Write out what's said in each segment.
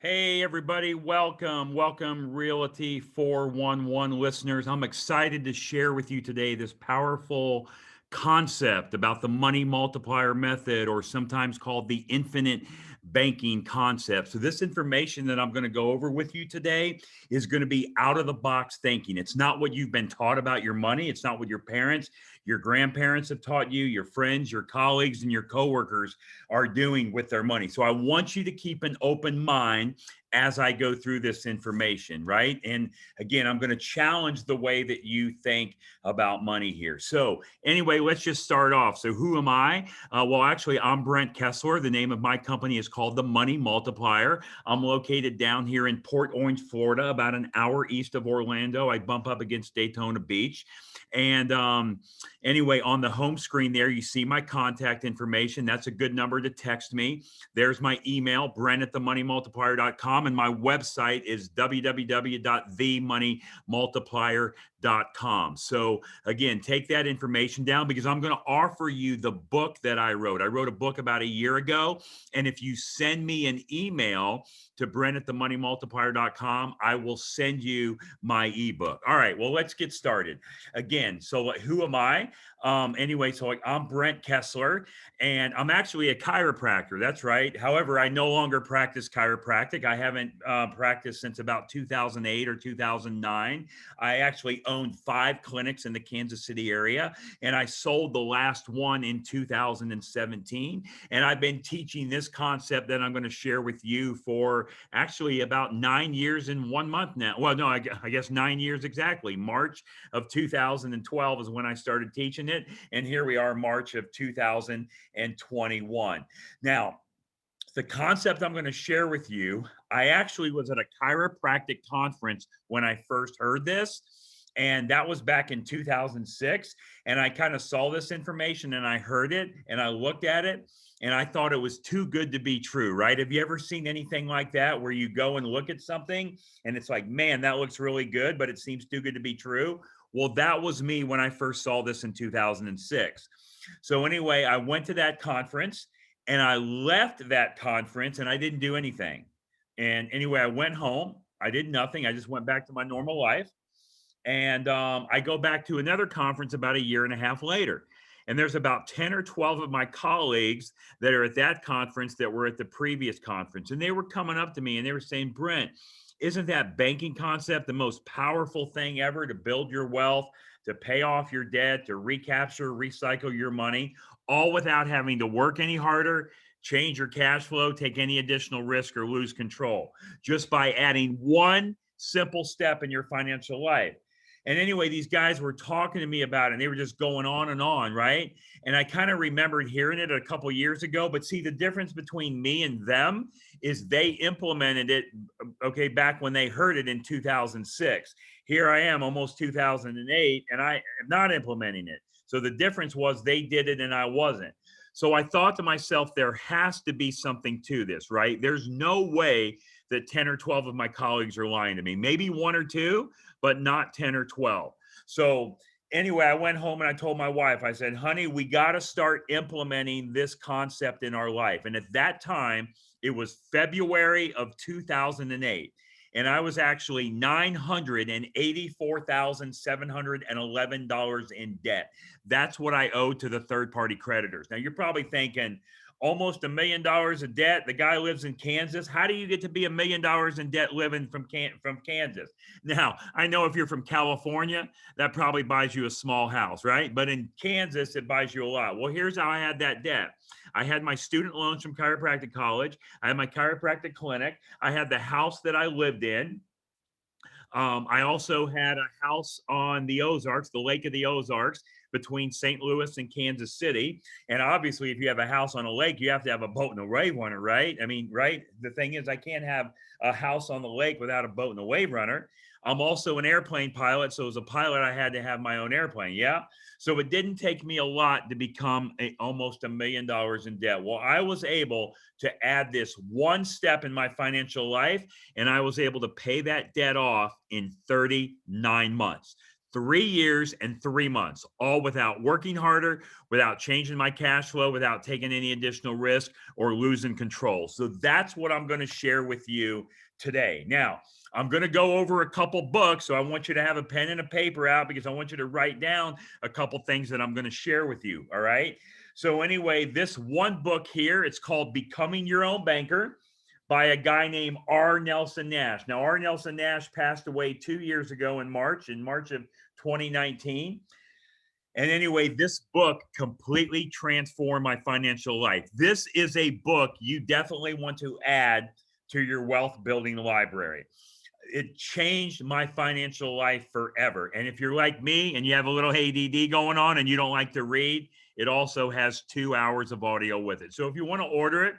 Hey, everybody, welcome, Realty 411 listeners. I'm excited to share with you today this powerful concept about the money multiplier method, or sometimes called the infinite banking concept. So, this information that I'm going to go over with you today is going to be out of the box thinking. It's not what you've been taught about your money, it's not what your parents, your grandparents have taught you, your friends, your colleagues, and your coworkers are doing with their money. So, I want you to keep an open mind as I go through this information, right? And again, I'm going to challenge the way that you think about money here. So, anyway, let's just start off. So, who am I? Well, actually, I'm Brent Kessler. The name of my company is called the Money Multiplier. I'm located down here in Port Orange, Florida, about an hour east of Orlando. I bump up against Daytona Beach. And anyway, on the home screen there, you see my contact information. That's a good number to text me. There's my email, Brent at themoneymultiplier.com. And my website is www.themoneymultiplier.com. So again, take that information down because I'm going to offer you the book that I wrote. I wrote a book about a year ago. And if you send me an email to Brent at themoneymultiplier.com, I will send you my ebook. All right, well, let's get started. Again, so who am I? Anyway, so I'm Brent Kessler, and I'm actually a chiropractor. That's right. However, I no longer practice chiropractic. I haven't practiced since about 2008 or 2009. I actually owned 5 clinics in the Kansas City area, and I sold the last one in 2017. And I've been teaching this concept that I'm going to share with you for actually about 9 years and 1 month now. Well, no, I guess 9 years exactly. March of 2012 is when I started teaching it. And here we are, March of 2021. Now, the concept I'm going to share with you, I actually was at a chiropractic conference when I first heard this. And that was back in 2006. And I kind of saw this information and I heard it and I looked at it and I thought it was too good to be true, right? Have you ever seen anything like that where you go and look at something and it's like, man, that looks really good, but it seems too good to be true? Well, that was me when I first saw this in 2006. So, anyway, I went to that conference and I left that conference and I didn't do anything. And anyway, I went home. I did nothing. I just went back to my normal life. And I go back to another conference about a year and a half later. And there's about 10 or 12 of my colleagues that are at that conference that were at the previous conference. And they were coming up to me and they were saying, Brent, isn't that banking concept the most powerful thing ever to build your wealth, to pay off your debt, to recapture, recycle your money, all without having to work any harder, change your cash flow, take any additional risk, or lose control, just by adding one simple step in your financial life? And anyway, these guys were talking to me about it and they were just going on, right? And I kind of remembered hearing it a couple years ago. But see, the difference between me and them is they implemented it, okay, back when they heard it in 2006. Here I am, almost 2008, and I am not implementing it. So the difference was they did it and I wasn't. So I thought to myself, there has to be something to this, right? There's no way that 10 or 12 of my colleagues are lying to me. Maybe one or two, but not 10 or 12. So anyway, I went home and I told my wife, I said, honey, we got to start implementing this concept in our life. And at that time, it was February of 2008. And I was actually $984,711 in debt. That's what I owed to the third party creditors. Now, you're probably thinking, almost $1 million of debt. The guy lives in Kansas. How do you get to be $1 million in debt living from Kansas? Now, I know if you're from California, that probably buys you a small house, right? But in Kansas, it buys you a lot. Well, here's how I had that debt. I had my student loans from chiropractic college. I had my chiropractic clinic. I had the house that I lived in. I also had a house on the Ozarks, the Lake of the Ozarks, between St. Louis and Kansas City. And obviously, if you have a house on a lake, you have to have a boat and a wave runner, right? I mean, right? The thing is, I can't have a house on the lake without a boat and a wave runner. I'm also an airplane pilot. So as a pilot, I had to have my own airplane. Yeah. So it didn't take me a lot to become almost $1 million in debt. Well, I was able to add this one step in my financial life, and I was able to pay that debt off in 39 months. 3 years and 3 months, all without working harder, without changing my cash flow, without taking any additional risk or losing control. So that's what I'm going to share with you today. Now, I'm going to go over a couple books. So I want you to have a pen and a paper out because I want you to write down a couple things that I'm going to share with you. All right. So anyway, this one book here, it's called Becoming Your Own Banker by a guy named R. Nelson Nash. Now, R. Nelson Nash passed away 2 years ago in March of 2019. And anyway, this book completely transformed my financial life. This is a book you definitely want to add to your wealth building library. It changed my financial life forever. And if you're like me and you have a little ADD going on and you don't like to read, it also has 2 hours of audio with it. So if you want to order it,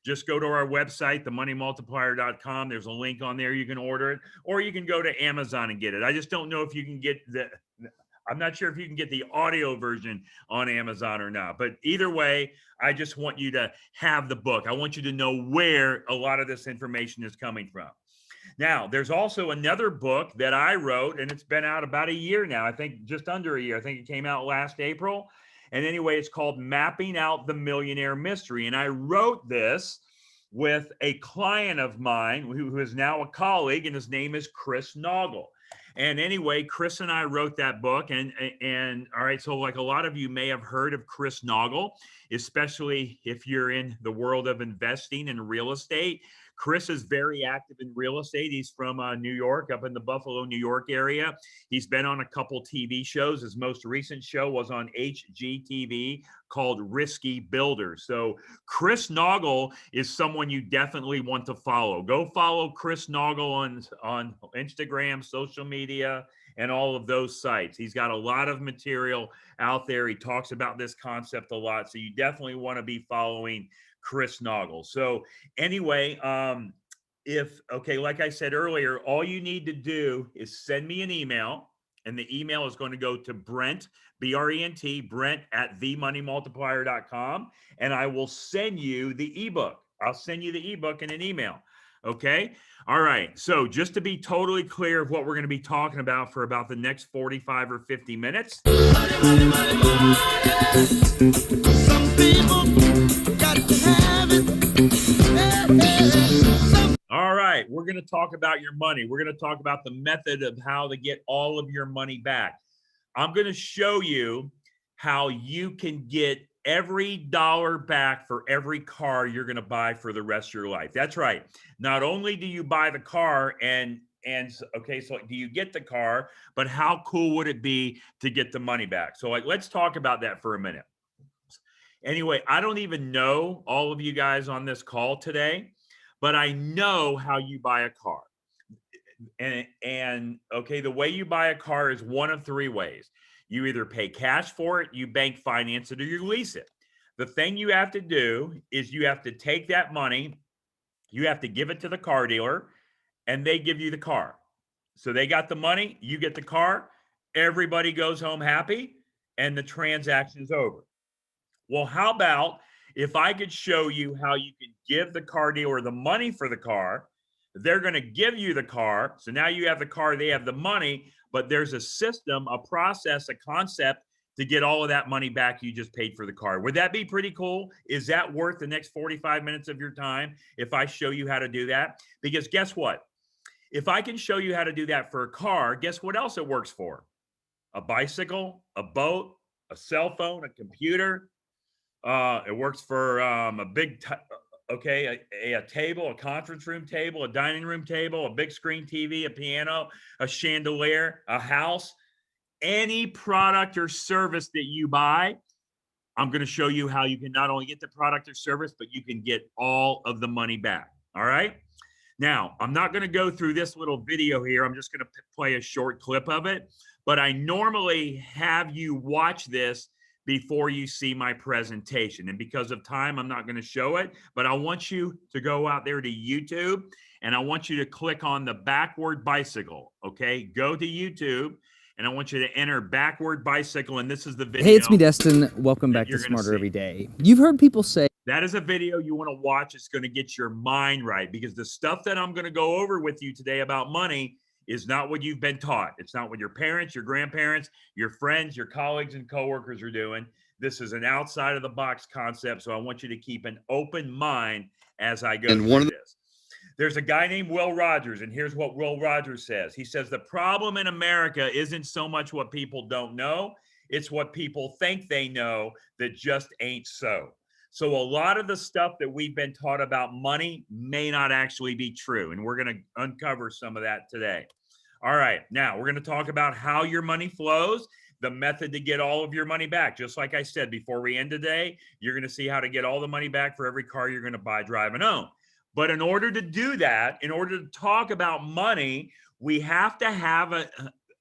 just go to our website, themoneymultiplier.com. There's a link on there. You can order it, or you can go to Amazon and get it. I just don't know if you can get I'm not sure if you can get the audio version on Amazon or not. But either way, I just want you to have the book. I want you to know where a lot of this information is coming from. Now, there's also another book that I wrote, and it's been out about a year now. I think just under a year. I think it came out last April. And anyway, it's called Mapping Out the Millionaire Mystery. And I wrote this with a client of mine who is now a colleague, and his name is Chris Naugle. And anyway, Chris and I wrote that book. And all right, so like a lot of you may have heard of Chris Naugle, especially if you're in the world of investing in real estate. Chris is very active in real estate. He's from New York, up in the Buffalo, New York area. He's been on a couple TV shows. His most recent show was on HGTV called Risky Builders. So Chris Naugle is someone you definitely want to follow. Go follow Chris Naugle on Instagram, social media, and all of those sites. He's got a lot of material out there. He talks about this concept a lot. So you definitely want to be following Chris Naugle. So anyway, like I said earlier, all you need to do is send me an email, and the email is going to go to Brent, B-R-E-N-T, Brent at themoneymultiplier.com, and I will send you the ebook. I'll send you the ebook in an email. Okay. All right. So just to be totally clear of what we're going to be talking about for about the next 45 or 50 minutes. Some people got to have it. All right. We're going to talk about your money. We're going to talk about the method of how to get all of your money back. I'm going to show you how you can get every dollar back for every car you're going to buy for the rest of your life. That's right. Not only do you buy the car okay, so do you get the car, but how cool would it be to get the money back? So let's talk about that for a minute. Anyway, I don't even know all of you guys on this call today, but I know how you buy a car. And okay, the way you buy a car is one of three ways. You either pay cash for it, you bank finance it, or you lease it. The thing you have to do is you have to take that money, you have to give it to the car dealer, and they give you the car. So they got the money, you get the car, everybody goes home happy, and the transaction is over. Well, how about if I could show you how you can give the car dealer the money for the car? They're going to give you the car. So now you have the car, they have the money, but there's a system, a process, a concept to get all of that money back you just paid for the car. Would that be pretty cool? Is that worth the next 45 minutes of your time if I show you how to do that? Because guess what? If I can show you how to do that for a car, guess what else it works for? A bicycle, a boat, a cell phone, a computer. It works for a big a table, a conference room table, a dining room table, a big screen TV, a piano, a chandelier, a house, any product or service that you buy. I'm going to show you how you can not only get the product or service, but you can get all of the money back. All right. Now, I'm not going to go through this little video here. I'm just going to play a short clip of it, but I normally have you watch this before you see my presentation. And because of time, I'm not going to show it, but I want you to go out there to YouTube and I want you to click on the backward bicycle. Okay. Go to YouTube and I want you to enter backward bicycle. And this is the video. Hey, it's me, Destin. Welcome back to Smarter Every Day. You've heard people say that is a video you want to watch. It's going to get your mind right because the stuff that I'm going to go over with you today about money is not what you've been taught. It's not what your parents, your grandparents, your friends, your colleagues, and coworkers are doing. This is an outside of the box concept. So I want you to keep an open mind as I go through this. There's a guy named Will Rogers, and here's what Will Rogers says. He says, the problem in America isn't so much what people don't know, it's what people think they know that just ain't so. So a lot of the stuff that we've been taught about money may not actually be true, and we're going to uncover some of that today. All right, now we're going to talk about how your money flows, the method to get all of your money back. Just like I said before we end today, you're going to see how to get all the money back for every car you're going to buy, drive, and own. But in order to do that, in order to talk about money, we have to have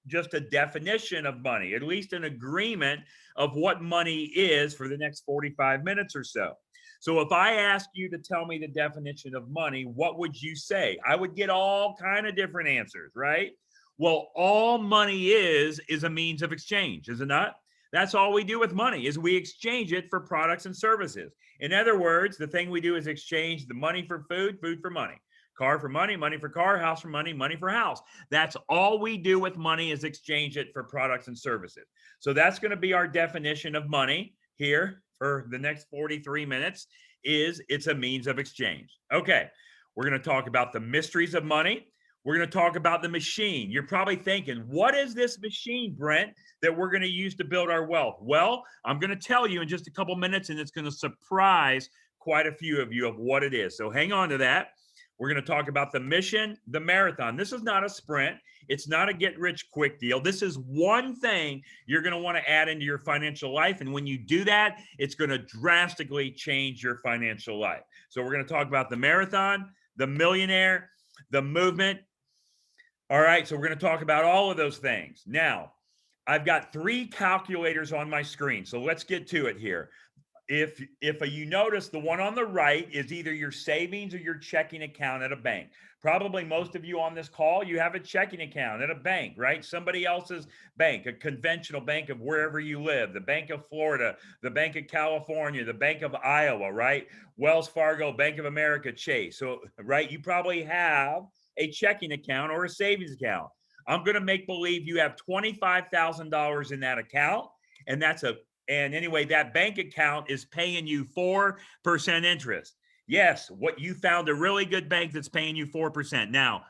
just a definition of money, at least an agreement of what money is for the next 45 minutes or so. So if I ask you to tell me the definition of money, what would you say? I would get all kind of different answers, right? Well, all money is a means of exchange, is it not? That's all we do with money, is we exchange it for products and services. In other words, the thing we do is exchange the money for food, food for money, car for money, money for car, house for money, money for house. That's all we do with money, is exchange it for products and services. So that's going to be our definition of money here for the next 43 minutes, is it's a means of exchange. Okay, we're going to talk about the mysteries of money. We're going to talk about the machine. You're probably thinking, what is this machine, Brent, that we're going to use to build our wealth? Well, I'm going to tell you in just a couple minutes, and it's going to surprise quite a few of you of what it is. So hang on to that. We're going to talk about the mission, the marathon. This is not a sprint. It's not a get-rich-quick deal. This is one thing you're going to want to add into your financial life. And when you do that, it's going to drastically change your financial life. So we're going to talk about the marathon, the millionaire, the movement. All right, so we're going to talk about all of those things. Now, I've got 3 calculators on my screen, so let's get to it here. If you notice, the one on the right is either your savings or your checking account at a bank. Probably most of you on this call, you have a checking account at a bank, right? Somebody else's bank, a conventional bank of wherever you live, the Bank of Florida, the Bank of California, the Bank of Iowa, right? Wells Fargo, Bank of America, Chase. So, right, you probably have a checking account or a savings account. I'm going to make believe you have $25,000 in that account, and anyway, that bank account is paying you 4% interest. Yes, what you found a really good bank that's paying you 4%. Now,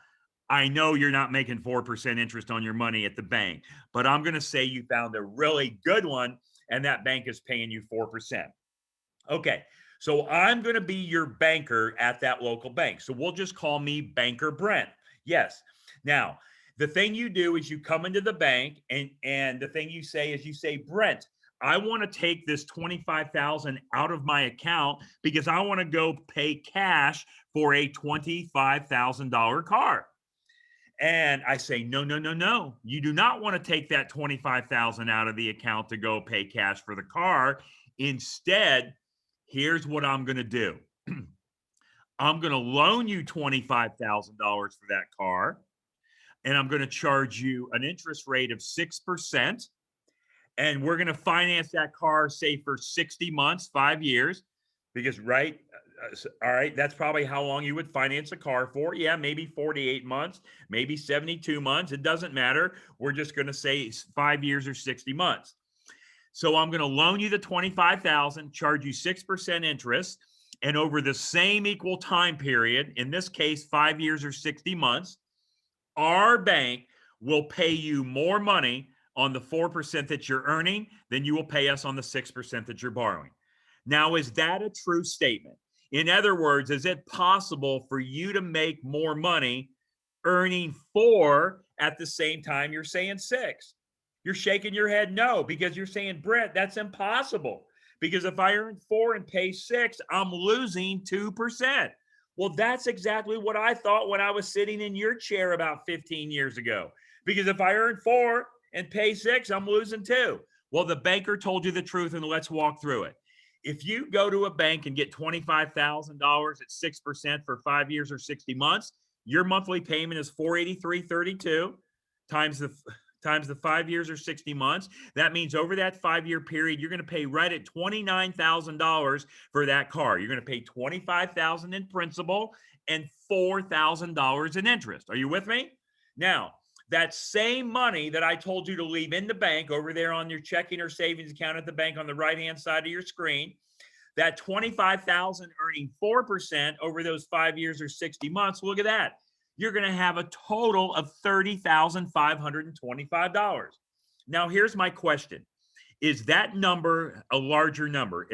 I know you're not making 4% interest on your money at the bank, but I'm going to say you found a really good one, and that bank is paying you 4%. Okay, so I'm going to be your banker at that local bank. So we'll just call me Banker Brent. Yes. Now, the thing you do is you come into the bank, and the thing you say is you say, Brent, I want to take this $25,000 out of my account because I want to go pay cash for a $25,000 car. And I say, no, no, no, no. You do not want to take that $25,000 out of the account to go pay cash for the car. Instead, here's what I'm going to do. I'm going to loan you $25,000 for that car, and I'm going to charge you an interest rate of 6%. And we're going to finance that car, say, for 60 months, 5 years, because, right? All right, that's probably how long you would finance a car for. Yeah, maybe 48 months, maybe 72 months. It doesn't matter. We're just going to say 5 years or 60 months. So I'm going to loan you the $25,000, charge you 6% interest, and over the same equal time period, in this case, 5 years or 60 months, our bank will pay you more money on the 4% that you're earning than you will pay us on the 6% that you're borrowing. Now, is that a true statement? In other words, is it possible for you to make more money earning 4 at the same time you're saying 6? You're shaking your head no, because you're saying, Brent, that's impossible. Because if I earn 4 and pay 6, I'm losing 2%. Well, that's exactly what I thought when I was sitting in your chair about 15 years ago. Because if I earn 4 and pay 6, I'm losing 2. Well, the banker told you the truth, and let's walk through it. If you go to a bank and get $25,000 at 6% for 5 years or 60 months, your monthly payment is $483.32 times the 5 years or 60 months. That means over that 5-year period, you're going to pay right at $29,000 for that car. You're going to pay $25,000 in principal and $4,000 in interest. Are you with me? Now, that same money that I told you to leave in the bank over there on your checking or savings account at the bank on the right-hand side of your screen, that 25,000 earning 4% over those 5 years or 60 months, look at that. You're going to have a total of $30,525. Now, here's my question. Is that number a larger number?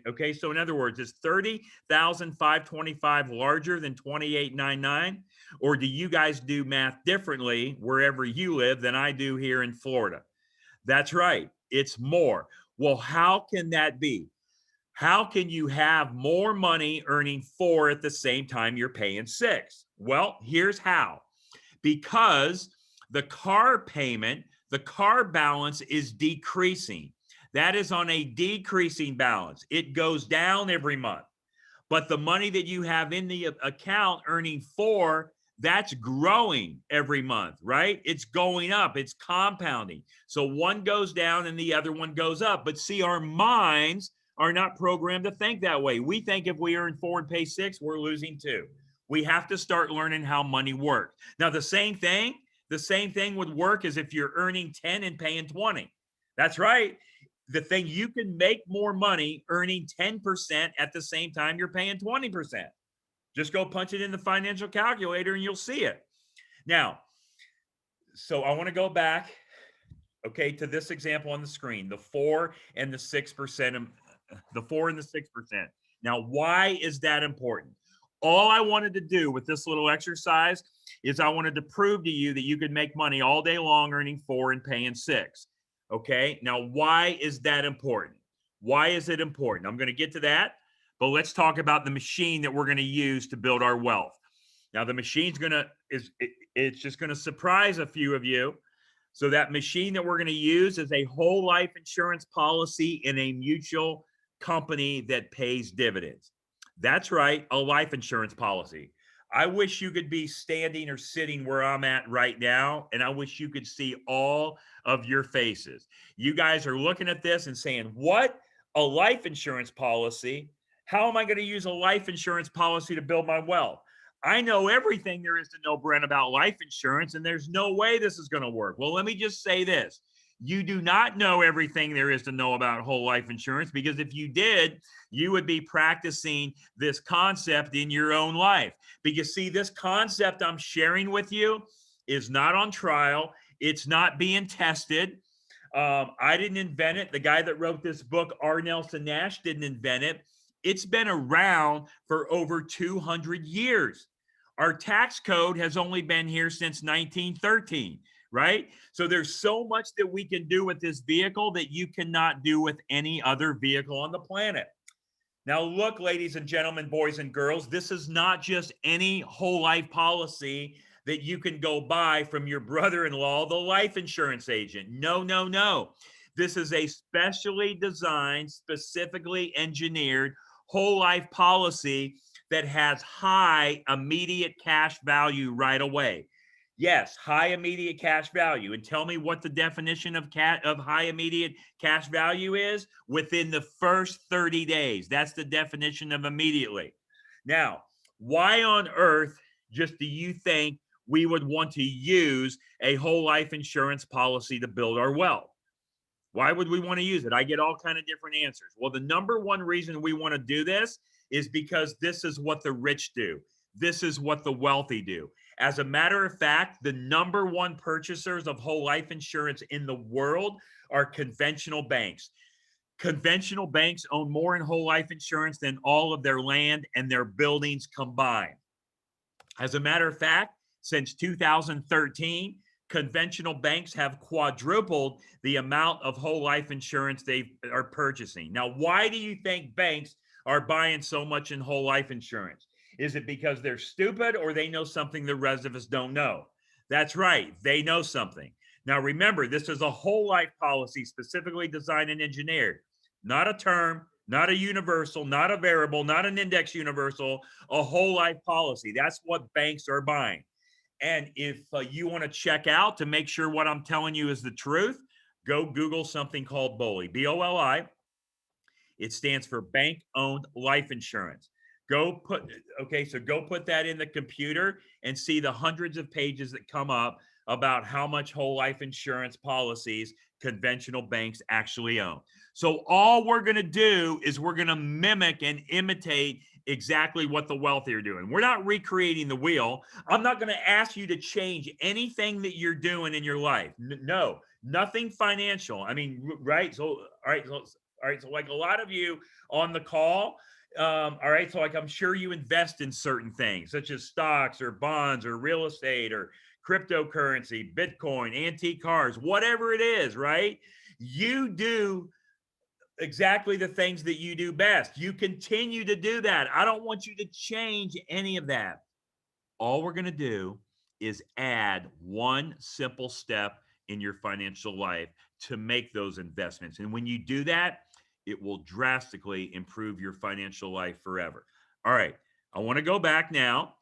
Okay, so in other words, is 30,525 larger than 2899? Or do you guys do math differently wherever you live than I do here in Florida? That's right, it's more. Well, how can that be? How can you have more money earning 4 at the same time you're paying 6? Well, here's how. Because the car payment, the car balance is decreasing. That is on a decreasing balance. It goes down every month. But the money that you have in the account earning 4, that's growing every month, right? It's going up, it's compounding. So one goes down and the other one goes up. But see, our minds are not programmed to think that way. We think if we earn 4 and pay 6, we're losing 2. We have to start learning how money works. Now, the same thing would work as if you're earning 10 and paying 20. That's right. The thing, you can make more money earning 10% at the same time you're paying 20%. Just go punch it in the financial calculator and you'll see it. Now, so I want to go back, okay, to this example on the screen, the 4 and the 6%, the 4 and the 6%. Now, why is that important? All I wanted to do with this little exercise is I wanted to prove to you that you could make money all day long earning 4 and paying 6. Okay, now why is that important? Why is it important? I'm going to get to that, but let's talk about the machine that we're going to use to build our wealth. Now, the machine's it's just going to surprise a few of you. So that machine that we're going to use is a whole life insurance policy in a mutual company that pays dividends. That's right, a life insurance policy. I wish you could be standing or sitting where I'm at right now, and I wish you could see all of your faces. You guys are looking at this and saying, what? A life insurance policy? How am I going to use a life insurance policy to build my wealth? I know everything there is to know, Brent, about life insurance, and there's no way this is going to work. Well, let me just say this. You do not know everything there is to know about whole life insurance, because if you did, you would be practicing this concept in your own life. Because see, this concept I'm sharing with you is not on trial. It's not being tested. I didn't invent it. The guy that wrote this book, R. Nelson Nash, didn't invent it. It's been around for over 200 years. Our tax code has only been here since 1913. Right? So there's so much that we can do with this vehicle that you cannot do with any other vehicle on the planet. Now, look, ladies and gentlemen, boys and girls, this is not just any whole life policy that you can go buy from your brother-in-law, the life insurance agent. No, no, no. This is a specially designed, specifically engineered whole life policy that has high immediate cash value right away. Yes, high immediate cash value. And tell me what the definition of high immediate cash value is. Within the first 30 days. That's the definition of immediately. Now, why on earth just do you think we would want to use a whole life insurance policy to build our wealth? Why would we want to use it? I get all kinds of different answers. Well, the number one reason we want to do this is because this is what the rich do. This is what the wealthy do. As a matter of fact, the number one purchasers of whole life insurance in the world are conventional banks. Conventional banks own more in whole life insurance than all of their land and their buildings combined. As a matter of fact, since 2013, conventional banks have quadrupled the amount of whole life insurance they are purchasing. Now, why do you think banks are buying so much in whole life insurance? Is it because they're stupid, or they know something the rest of us don't know? That's right, they know something. Now remember, this is a whole life policy specifically designed and engineered. Not a term, not a universal, not a variable, not an index universal, a whole life policy. That's what banks are buying. And if you want to check out to make sure what I'm telling you is the truth, go Google something called BOLI, B-O-L-I. It stands for bank-owned life insurance. Go put that in the computer and see the hundreds of pages that come up about how much whole life insurance policies conventional banks actually own. So all we're going to do is we're going to mimic and imitate exactly what the wealthy are doing. We're not recreating the wheel. I'm not going to ask you to change anything that you're doing in your life. No, nothing financial. I mean, right? So, all right. So, like a lot of you on the call, all right. So, like, I'm sure you invest in certain things such as stocks or bonds or real estate or cryptocurrency, Bitcoin, antique cars, whatever it is, right? You do exactly the things that you do best. You continue to do that. I don't want you to change any of that. All we're going to do is add one simple step in your financial life to make those investments. And when you do that, it will drastically improve your financial life forever. All right. I want to go back now.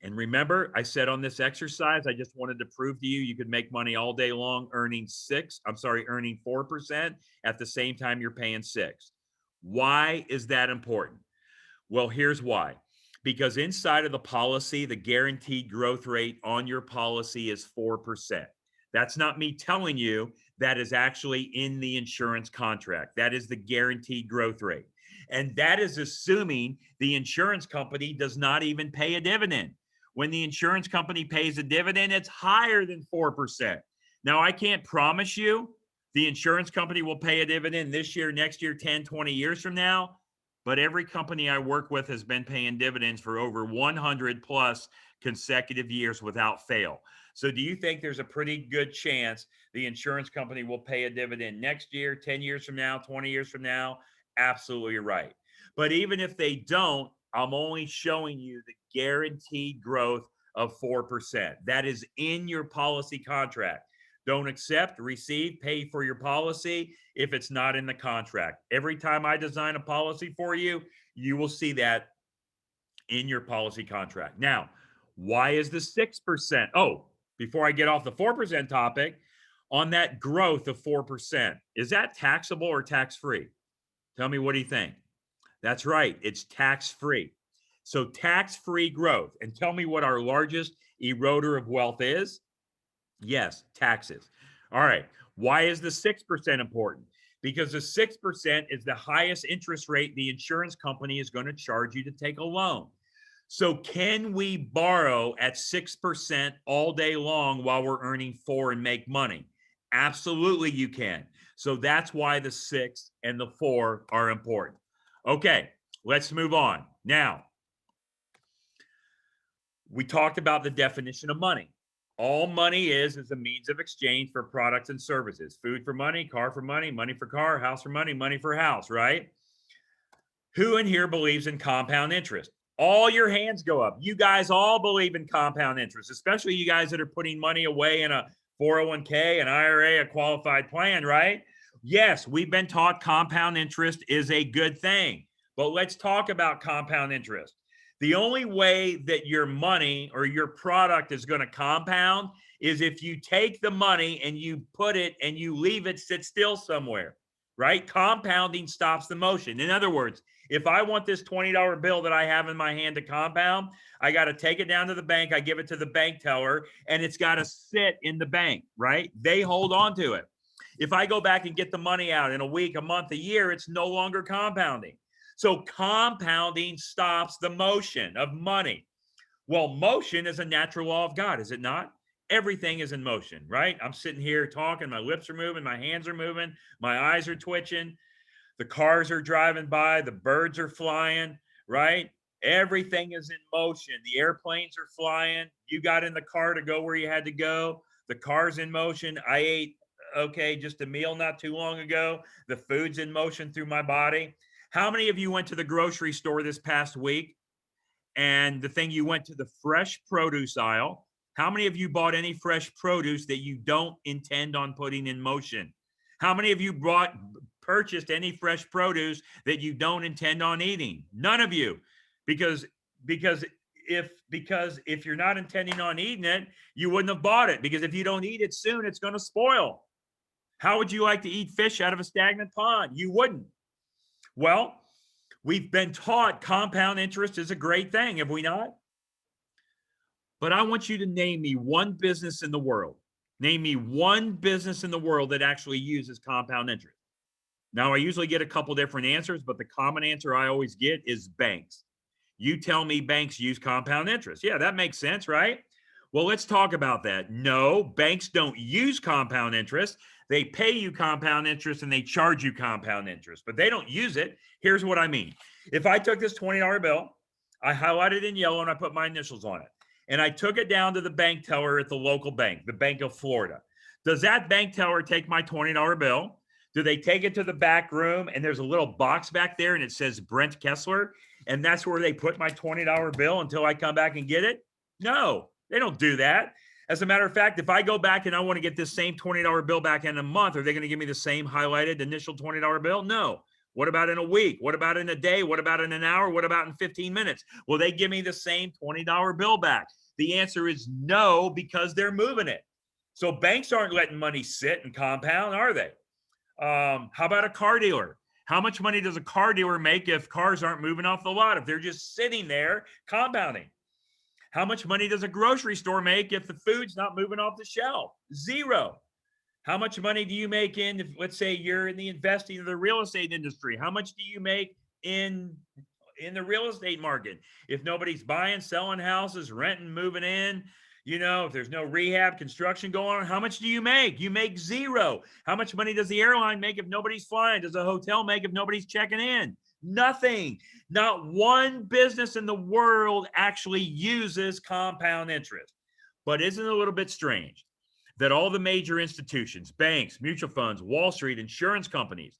And remember, I said on this exercise, I just wanted to prove to you you could make money all day long earning 4% at the same time you're paying 6. Why is that important? Well, here's why. Because inside of the policy, the guaranteed growth rate on your policy is 4%. That's not me telling you, that is actually in the insurance contract. That is the guaranteed growth rate. And that is assuming the insurance company does not even pay a dividend. When the insurance company pays a dividend, it's higher than 4%. Now, I can't promise you the insurance company will pay a dividend this year, next year, 10, 20 years from now. But every company I work with has been paying dividends for over 100 plus consecutive years without fail. So do you think there's a pretty good chance the insurance company will pay a dividend next year, 10 years from now, 20 years from now? Absolutely right. But even if they don't, I'm only showing you the guaranteed growth of 4%. That is in your policy contract. Don't accept, receive, pay for your policy if it's not in the contract. Every time I design a policy for you, you will see that in your policy contract. Now, why is the 6%? Oh, before I get off the 4% topic, on that growth of 4%, is that taxable or tax-free? Tell me, what do you think? That's right, it's tax-free. So tax-free growth. And tell me what our largest eroder of wealth is. Yes, taxes. All right. Why is the 6% important? Because the 6% is the highest interest rate the insurance company is going to charge you to take a loan. So can we borrow at 6% all day long while we're earning 4 and make money? Absolutely, you can. So that's why the 6 and the 4 are important. Okay, let's move on. Now, we talked about the definition of money. All money is a means of exchange for products and services. Food for money, car for money, money for car, house for money, money for house, right? Who in here believes in compound interest? All your hands go up. You guys all believe in compound interest, especially you guys that are putting money away in a 401k, an IRA, a qualified plan, right? Yes, we've been taught compound interest is a good thing, but let's talk about compound interest. The only way that your money or your product is going to compound is if you take the money and you put it and you leave it sit still somewhere, right? Compounding stops the motion. In other words, if I want this $20 bill that I have in my hand to compound, I got to take it down to the bank. I give it to the bank teller and it's got to sit in the bank, right? They hold on to it. If I go back and get the money out in a week, a month, a year, it's no longer compounding. So compounding stops the motion of money. Well, motion is a natural law of God, is it not? Everything is in motion, right? I'm sitting here talking, my lips are moving, my hands are moving, my eyes are twitching, the cars are driving by, the birds are flying, right? Everything is in motion. The airplanes are flying. You got in the car to go where you had to go. The car's in motion. I ate, just a meal not too long ago. The food's in motion through my body. How many of you went to the grocery store this past week and you went to the fresh produce aisle? How many of you bought any fresh produce that you don't intend on putting in motion? How many of you purchased any fresh produce that you don't intend on eating? None of you, because if you're not intending on eating it, you wouldn't have bought it, because if you don't eat it soon, it's going to spoil. How would you like to eat fish out of a stagnant pond? You wouldn't. Well, we've been taught compound interest is a great thing, have we not? But I want you to name me one business in the world. Name me one business in the world that actually uses compound interest. Now, I usually get a couple different answers, but the common answer I always get is banks. You tell me banks use compound interest. Yeah, that makes sense, right? Well, let's talk about that. No, banks don't use compound interest. They pay you compound interest and they charge you compound interest, but they don't use it. Here's what I mean. If I took this $20 bill, I highlighted in yellow and I put my initials on it, and I took it down to the bank teller at the local bank, the Bank of Florida. Does that bank teller take my $20 bill? Do they take it to the back room and there's a little box back there and it says Brent Kessler, and that's where they put my $20 bill until I come back and get it? No, they don't do that. As a matter of fact, if I go back and I want to get this same $20 bill back in a month, are they going to give me the same highlighted initial $20 bill? No. What about in a week? What about in a day? What about in an hour? What about in 15 minutes? Will they give me the same $20 bill back? The answer is no, because they're moving it. So banks aren't letting money sit and compound, are they? How about a car dealer? How much money does a car dealer make if cars aren't moving off the lot, if they're just sitting there compounding? How much money does a grocery store make if the food's not moving off the shelf? Zero. How much money do you make if, let's say, you're in the investing of the real estate industry? How much do you make in the real estate market if nobody's buying, selling houses, renting, moving in? If there's no rehab, construction going on, how much do you make? You make zero. How much money does the airline make if nobody's flying? Does a hotel make if nobody's checking in? Nothing. Not one business in the world actually uses compound interest. But isn't it a little bit strange that all the major institutions, banks, mutual funds, Wall Street, insurance companies,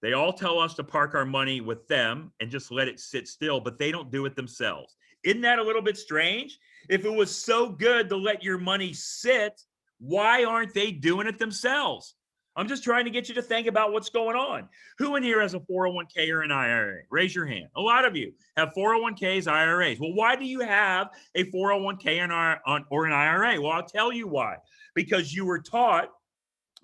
they all tell us to park our money with them and just let it sit still, but they don't do it themselves. Isn't that a little bit strange? If it was so good to let your money sit, why aren't they doing it themselves? I'm just trying to get you to think about what's going on. Who in here has a 401k or an IRA? Raise your hand. A lot of you have 401ks, IRAs. Well, why do you have a 401k or an IRA? Well, I'll tell you why. Because you were taught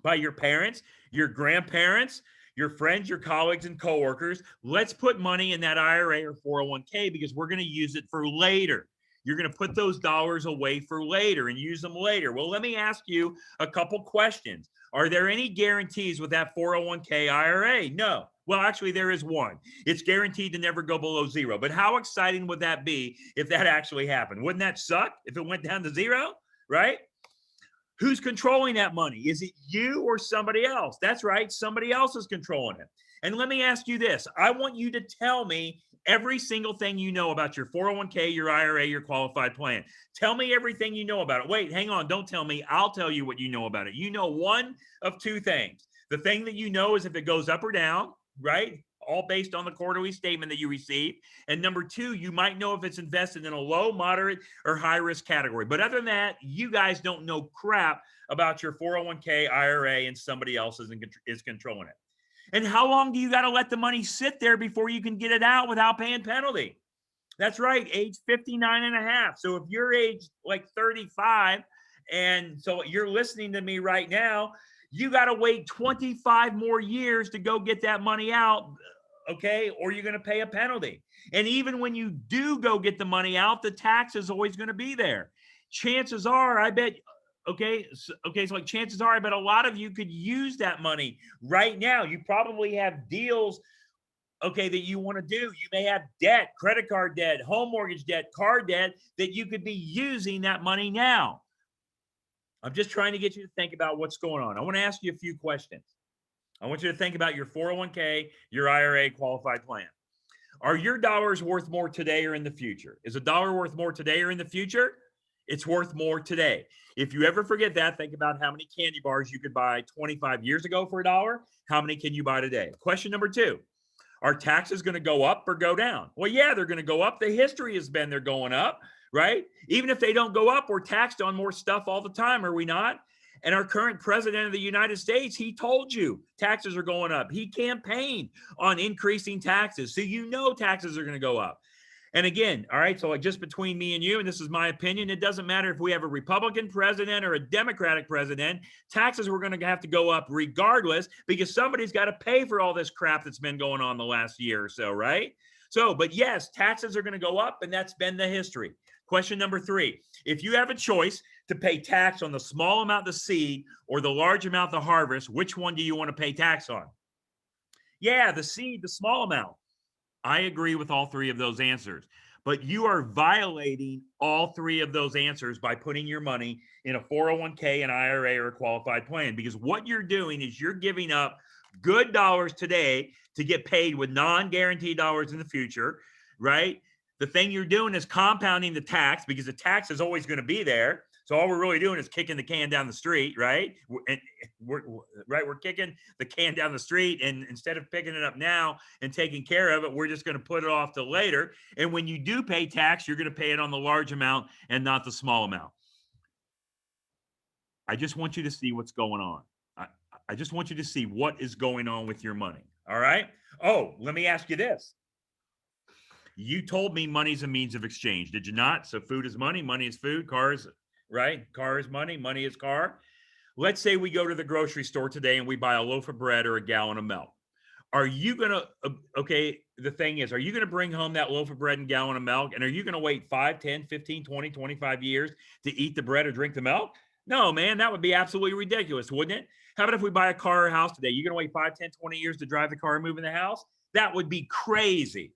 by your parents, your grandparents, your friends, your colleagues, and coworkers, let's put money in that IRA or 401k because we're going to use it for later. You're going to put those dollars away for later and use them later. Well, let me ask you a couple questions. Are there any guarantees with that 401k IRA? No. Well, actually, there is one. It's guaranteed to never go below zero. But how exciting would that be if that actually happened? Wouldn't that suck if it went down to zero, right? Who's controlling that money? Is it you or somebody else? That's right. Somebody else is controlling it. And let me ask you this. I want you to tell me every single thing you know about your 401k, your IRA, your qualified plan. Tell me everything you know about it. Wait, hang on. Don't tell me. I'll tell you what you know about it. You know one of two things. The thing that you know is if it goes up or down, right? All based on the quarterly statement that you receive. And number two, you might know if it's invested in a low, moderate, or high risk category. But other than that, you guys don't know crap about your 401k, IRA, and somebody else is controlling it. And how long do you got to let the money sit there before you can get it out without paying penalty? That's right, age 59 and a half. So if you're age like 35, and so you're listening to me right now, you got to wait 25 more years to go get that money out, okay? Or you're going to pay a penalty. And even when you do go get the money out, the tax is always going to be there. Chances are, I bet, so like chances are, I bet a lot of you could use that money right now. You probably have deals, that you want to do. You may have debt, credit card debt, home mortgage debt, car debt that you could be using that money now. I'm just trying to get you to think about what's going on. I want to ask you a few questions. I want you to think about your 401k, your IRA qualified plan. Are your dollars worth more today or in the future? Is a dollar worth more today or in the future? It's worth more today. If you ever forget that, think about how many candy bars you could buy 25 years ago for $1. How many can you buy today? Question number two, are taxes going to go up or go down? Well, yeah, they're going to go up. The history has been they're going up, right? Even if they don't go up, we're taxed on more stuff all the time, are we not? And our current president of the United States, he told you taxes are going up. He campaigned on increasing taxes. So you know taxes are going to go up. And again, all right, so like just between me and you, and this is my opinion, it doesn't matter if we have a Republican president or a Democratic president, taxes are going to have to go up regardless because somebody's got to pay for all this crap that's been going on the last year or so, right? So, but yes, taxes are going to go up, and that's been the history. Question number 3. If you have a choice to pay tax on the small amount of seed or the large amount of harvest, which one do you want to pay tax on? Yeah, the seed, the small amount. I agree with all 3 of those answers, but you are violating all 3 of those answers by putting your money in a 401k, an IRA, or a qualified plan, because what you're doing is you're giving up good dollars today to get paid with non-guaranteed dollars in the future, right? The thing you're doing is compounding the tax, because the tax is always going to be there. So all we're really doing is kicking the can down the street, right? And we're kicking the can down the street, and instead of picking it up now and taking care of it, we're just going to put it off till later. And when you do pay tax, you're going to pay it on the large amount and not the small amount. I just want you to see what's going on. I just want you to see what is going on with your money. All right. Oh, let me ask you this. You told me money's a means of exchange, did you not? So food is money, money is food, cars, right? Car is money, money is car. Let's say we go to the grocery store today and we buy a loaf of bread or a gallon of milk. Are you going to, okay, the thing is, are you going to bring home that loaf of bread and gallon of milk? And are you going to wait 5, 10, 15, 20, 25 years to eat the bread or drink the milk? No, man, that would be absolutely ridiculous, wouldn't it? How about if we buy a car or house today? You're going to wait 5, 10, 20 years to drive the car and move in the house? That would be crazy.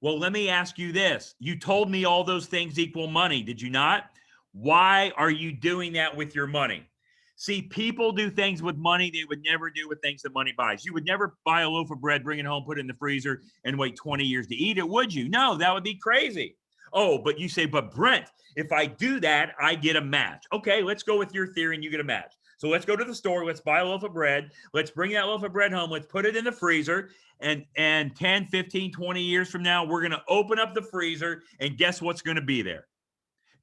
Well, let me ask you this. You told me all those things equal money, did you not? Why are you doing that with your money? See, people do things with money they would never do with things that money buys. You would never buy a loaf of bread, bring it home, put it in the freezer, and wait 20 years to eat it, would you? No, that would be crazy. Oh, but you say, but Brent, if I do that, I get a match. Okay, let's go with your theory and you get a match. So let's go to the store. Let's buy a loaf of bread. Let's bring that loaf of bread home. Let's put it in the freezer. And 10, 15, 20 years from now, we're going to open up the freezer, and guess what's going to be there?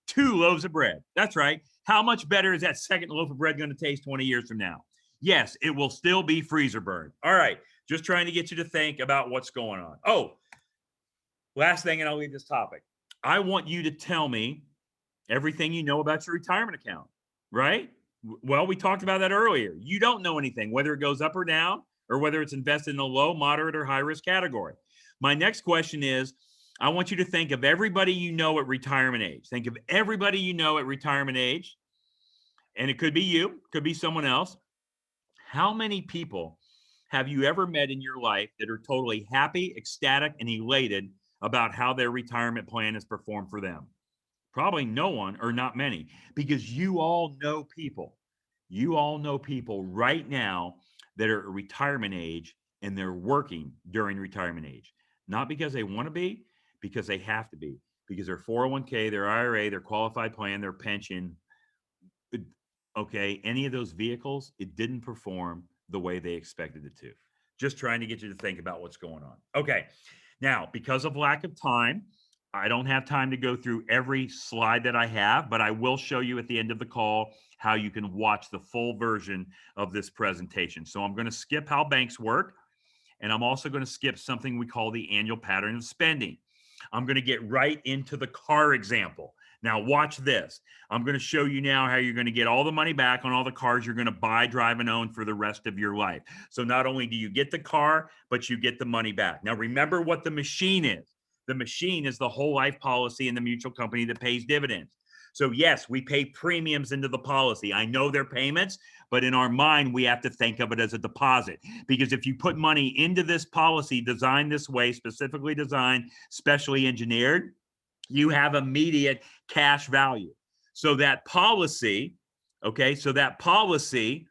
2 loaves of bread. That's right. How much better is that second loaf of bread going to taste 20 years from now? Yes, it will still be freezer burned. All right. Just trying to get you to think about what's going on. Oh, last thing, and I'll leave this topic. I want you to tell me everything you know about your retirement account, right? Well, we talked about that earlier. You don't know anything, whether it goes up or down, or whether it's invested in a low, moderate, or high risk category. My next question is, I want you to think of everybody you know at retirement age. Think of everybody you know at retirement age. And it could be you, could be someone else. How many people have you ever met in your life that are totally happy, ecstatic, and elated about how their retirement plan has performed for them? Probably no one, or not many, because you all know people. You all know people right now that are at retirement age, and they're working during retirement age. Not because they want to be, because they have to be, because their 401k, their IRA, their qualified plan, their pension, okay, any of those vehicles, it didn't perform the way they expected it to. Just trying to get you to think about what's going on. Okay, now, because of lack of time, I don't have time to go through every slide that I have, but I will show you at the end of the call how you can watch the full version of this presentation. So I'm going to skip how banks work, and I'm also going to skip something we call the annual pattern of spending. I'm going to get right into the car example. Now watch this. I'm going to show you now how you're going to get all the money back on all the cars you're going to buy, drive, and own for the rest of your life. So not only do you get the car, but you get the money back. Now remember what the machine is. The machine is the whole life policy in the mutual company that pays dividends. So yes, we pay premiums into the policy. I know they're payments, but in our mind, we have to think of it as a deposit. Because if you put money into this policy designed this way, specifically designed, specially engineered, you have immediate cash value. So that policy, okay, so that policy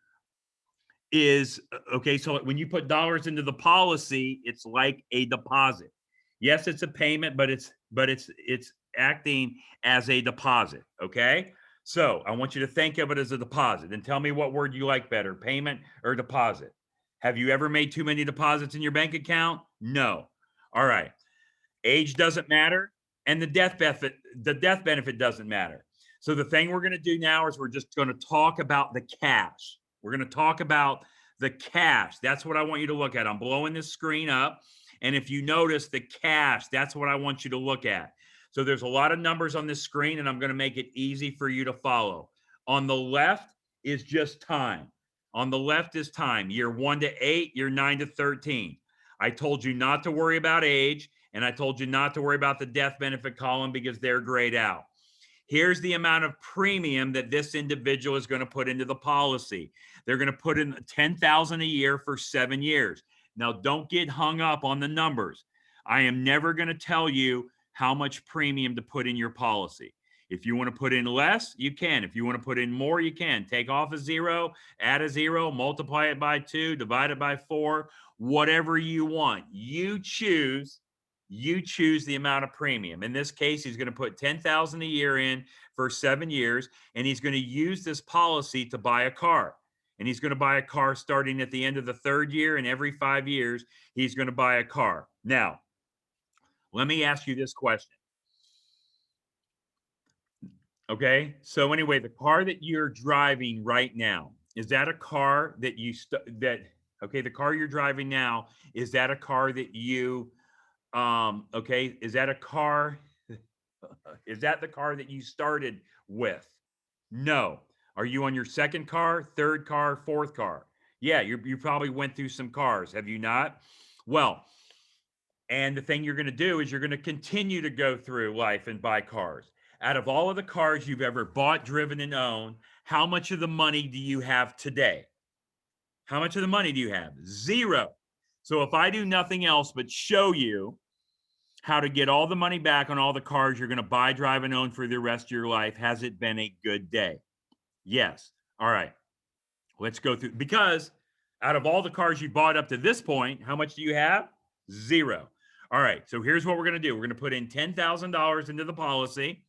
is, okay, so when you put dollars into the policy, it's like a deposit. Yes, it's a payment, but it's acting as a deposit, okay? So I want you to think of it as a deposit and tell me what word you like better, payment or deposit. Have you ever made too many deposits in your bank account? No. All right. Age doesn't matter, and the death benefit doesn't matter. So the thing we're going to do now is we're just going to talk about the cash. We're going to talk about the cash. That's what I want you to look at. I'm blowing this screen up. And if you notice the cash, that's what I want you to look at. So there's a lot of numbers on this screen, and I'm going to make it easy for you to follow. On the left is just time. On the left is time. Year 1 to 8, year 9 to 13. I told you not to worry about age, And I told you not to worry about the death benefit column because they're grayed out. Here's the amount of premium that this individual is going to put into the policy. They're going to put in $10,000 a year for 7 years. Now, don't get hung up on the numbers. I am never going to tell you how much premium to put in your policy. If you want to put in less, you can. If you want to put in more, you can. Take off a 0, add a 0, multiply it by 2, divide it by 4, whatever you want. You choose the amount of premium. In this case, he's going to put $10,000 a year in for 7 years, and he's going to use this policy to buy a car. And he's going to buy a car starting at the end of the 3rd year, and every 5 years, he's going to buy a car. Now, let me ask you this question. Okay, so anyway, the car that you're driving right now, is that a car that the car you're driving now, is that a car that you is that the car that you started with? No. Are you on your 2nd car, 3rd car, 4th car? Yeah, you probably went through some cars, have you not? Well, and the thing you're going to do is you're going to continue to go through life and buy cars. Out of all of the cars you've ever bought, driven, and owned, how much of the money do you have today? How much of the money do you have? 0. So if I do nothing else but show you how to get all the money back on all the cars you're going to buy, drive, and own for the rest of your life, has it been a good day? Yes. All right. Let's go through, because out of all the cars you bought up to this point, how much do you have? 0. All right. So here's what we're going to do. We're going to put in $10,000 into the policy.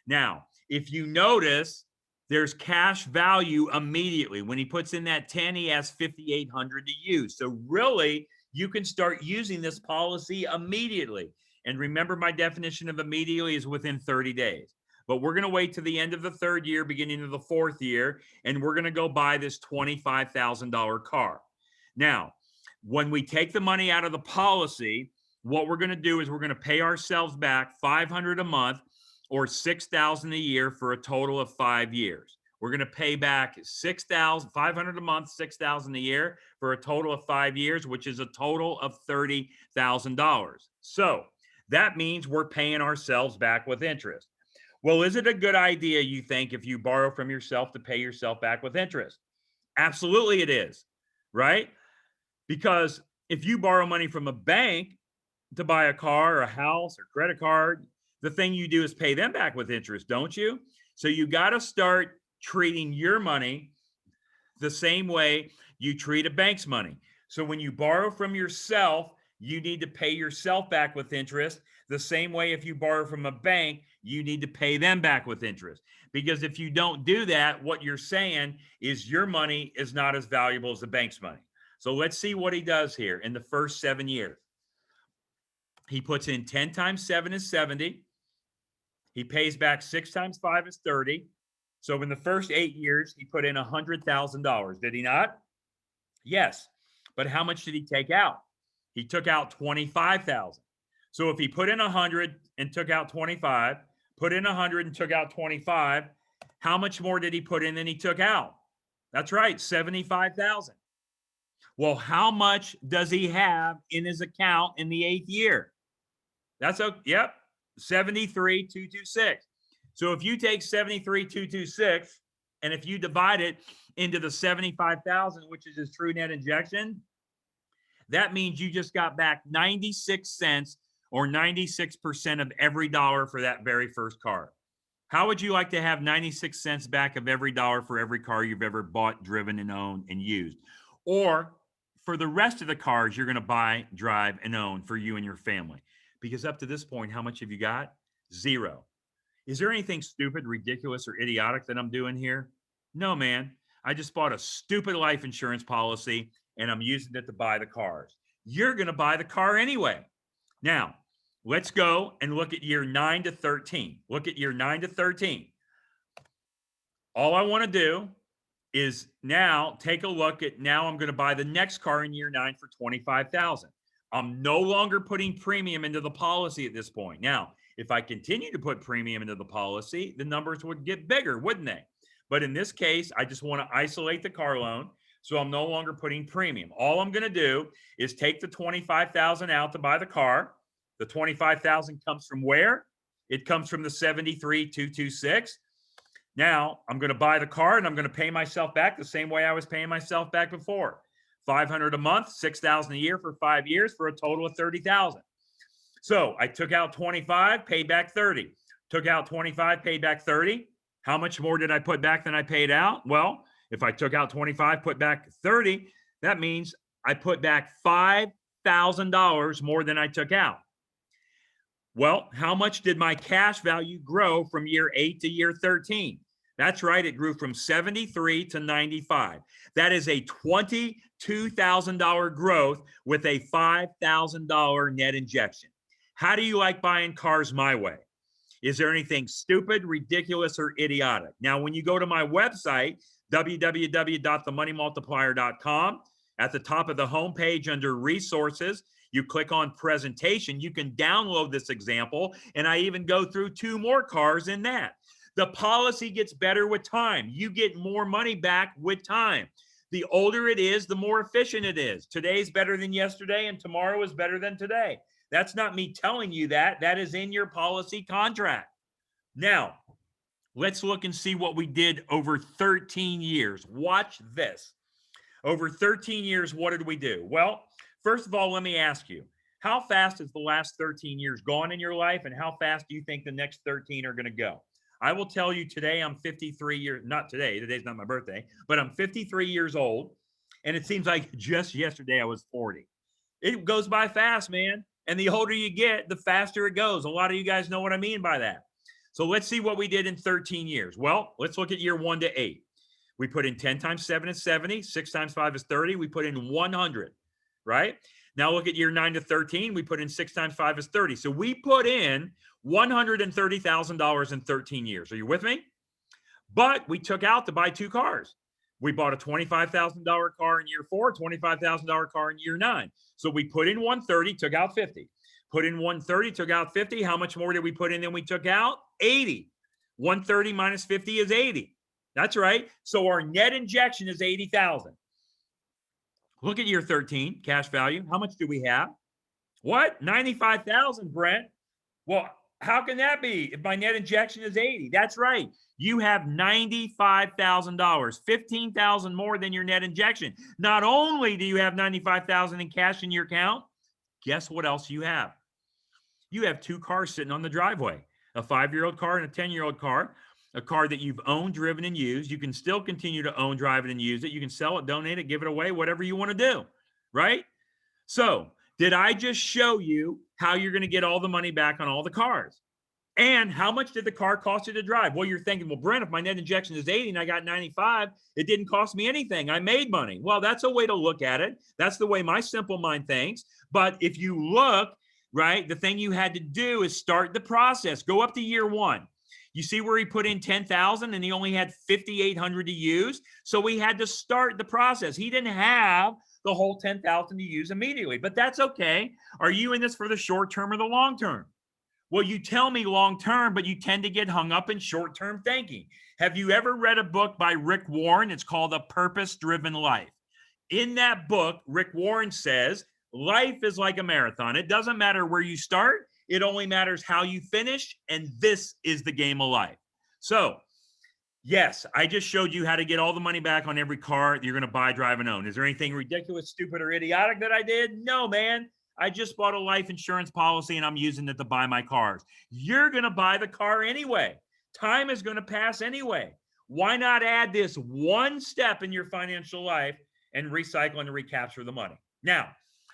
Now, if you notice, there's cash value immediately. When he puts in that 10, he has $5,800 to use. So really, you can start using this policy immediately. And remember, my definition of immediately is within 30 days. But we're going to wait to the end of the 3rd year, beginning of the 4th year, and we're going to go buy this $25,000 car. Now, when we take the money out of the policy, what we're going to do is we're going to pay ourselves back $500 a month, or $6,000 a year for a total of 5 years. We're going to pay back $500 a month, $6,000 a year for a total of 5 years, which is a total of $30,000. So that means we're paying ourselves back with interest. Well, is it a good idea, you think, if you borrow from yourself to pay yourself back with interest? Absolutely it is, right? Because if you borrow money from a bank to buy a car or a house or credit card, the thing you do is pay them back with interest, don't you? So you got to start treating your money the same way you treat a bank's money. So when you borrow from yourself, you need to pay yourself back with interest. The same way if you borrow from a bank, you need to pay them back with interest. Because if you don't do that, what you're saying is your money is not as valuable as the bank's money. So let's see what he does here in the first 7 years. He puts in 10 times 7 is 70. He pays back 6 times 5 is 30. So in the first 8 years, he put in $100,000. Did he not? Yes. But how much did he take out? He took out $25,000. So if he put in 100 and took out 25, put in 100 and took out 25, how much more did he put in than he took out? That's right, 75,000. Well, how much does he have in his account in the 8th year? That's okay. Yep. 73,226. So if you take 73,226 and if you divide it into the 75,000, which is his true net injection, that means you just got back 96 cents or 96% of every dollar for that very first car. How would you like to have 96 cents back of every dollar for every car you've ever bought, driven, and owned and used? Or for the rest of the cars you're going to buy, drive, and own for you and your family? Because up to this point, how much have you got? 0. Is there anything stupid, ridiculous, or idiotic that I'm doing here? No, man. I just bought a stupid life insurance policy and I'm using it to buy the cars. You're going to buy the car anyway. Now, let's go and look at year 9 to 13. Look at year 9 to 13. All I want to do is now take a look at, now I'm going to buy the next car in year 9 for $25,000. I'm no longer putting premium into the policy at this point. Now, if I continue to put premium into the policy, the numbers would get bigger, wouldn't they? But in this case, I just want to isolate the car loan. So I'm no longer putting premium. All I'm going to do is take the $25,000 out to buy the car. The 25,000 comes from where? It comes from the 73,226. Now I'm going to buy the car and I'm going to pay myself back the same way I was paying myself back before. 500 a month, 6,000 a year for 5 years for a total of 30,000. So I took out 25, paid back 30. Took out 25, paid back 30. How much more did I put back than I paid out? Well, if I took out 25, put back 30, that means I put back $5,000 more than I took out. Well, how much did my cash value grow from year 8 to year 13? That's right. It grew from 73 to 95. That is a $22,000 growth with a $5,000 net injection. How do you like buying cars my way? Is there anything stupid, ridiculous, or idiotic? Now, when you go to my website, www.themoneymultiplier.com, at the top of the homepage under resources, you click on presentation. You can download this example, and I even go through 2 more cars in that. The policy gets better with time. You get more money back with time. The older it is, the more efficient it is. Today's better than yesterday, and tomorrow is better than today. That's not me telling you that. That is in your policy contract. Now, let's look and see what we did over 13 years. Watch this. Over 13 years, what did we do? Well, first of all, let me ask you, how fast has the last 13 years gone in your life, and how fast do you think the next 13 are going to go? I will tell you today, I'm 53 years, not today, today's not my birthday, but I'm 53 years old, and it seems like just yesterday I was 40. It goes by fast, man. And the older you get, the faster it goes. A lot of you guys know what I mean by that. So let's see what we did in 13 years. Well, let's look at year 1 to 8. We put in 10 times 7 is 70. 6 times 5 is 30. We put in 100, right? Now look at year 9 to 13. We put in 6 times 5 is 30. So we put in $130,000 in 13 years. Are you with me? But we took out to buy 2 cars. We bought a $25,000 car in year 4, $25,000 car in year 9. So we put in 130, took out 50. Put in 130, took out 50. How much more did we put in than we took out? 80. 130 minus 50 is 80. That's right. So our net injection is 80,000. Look at year 13, cash value. How much do we have? What? 95,000, Brent. Well, how can that be if my net injection is 80? That's right. You have $95,000, 15,000 more than your net injection. Not only do you have 95,000 in cash in your account, guess what else you have? You have 2 cars sitting on the driveway, a 5-year-old car and a 10-year-old car, a car that you've owned, driven, and used. You can still continue to own, drive it, and use it. You can sell it, donate it, give it away, whatever you want to do, right? So did I just show you how you're going to get all the money back on all the cars? And how much did the car cost you to drive? Well, you're thinking, well, Brent, if my net injection is 80 and I got 95, it didn't cost me anything. I made money. Well, that's a way to look at it. That's the way my simple mind thinks. But if you look, right, the thing you had to do is start the process. Go up to year 1. You see where he put in 10,000 and he only had 5,800 to use. So we had to start the process. He didn't have the whole 10,000 to use immediately, but that's okay. Are you in this for the short term or the long term? Well, you tell me long term, but you tend to get hung up in short term thinking. Have you ever read a book by Rick Warren? It's called A Purpose-Driven Life. In that book, Rick Warren says, life is like a marathon. It doesn't matter where you start. It only matters how you finish. And this is the game of life. So, yes, I just showed you how to get all the money back on every car that you're going to buy, drive, and own. Is there anything ridiculous, stupid, or idiotic that I did? No, man. I just bought a life insurance policy and I'm using it to buy my cars. You're going to buy the car anyway. Time is going to pass anyway. Why not add this one step in your financial life and recycle and recapture the money? Now,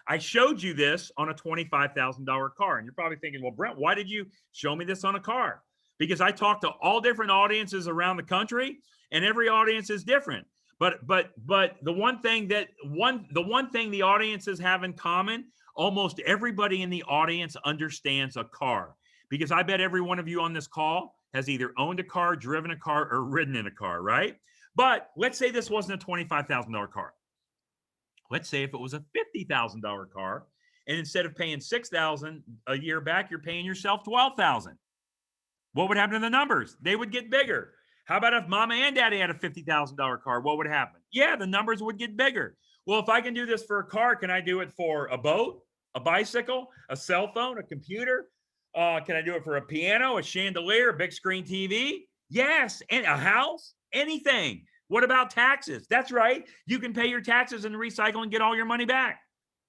I showed you this on a $25,000 car. And you're probably thinking, well, Brent, why did you show me this on a car? Because I talked to all different audiences around the country and every audience is different. But the one thing the audiences have in common, almost everybody in the audience understands a car, because I bet every one of you on this call has either owned a car, driven a car, or ridden in a car, right? But let's say this wasn't a $25,000 car. Let's say if it was a $50,000 car, and instead of paying $6,000 a year back, you're paying yourself $12,000. What would happen to the numbers? They would get bigger. How about if mama and daddy had a $50,000 car? What would happen? Yeah, the numbers would get bigger. Well, if I can do this for a car, can I do it for a boat, A bicycle, a cell phone, a computer? Can I do it for a piano, a chandelier, a big screen TV? Yes. And a house? Anything. What about taxes? That's right. You can pay your taxes and recycle and get all your money back.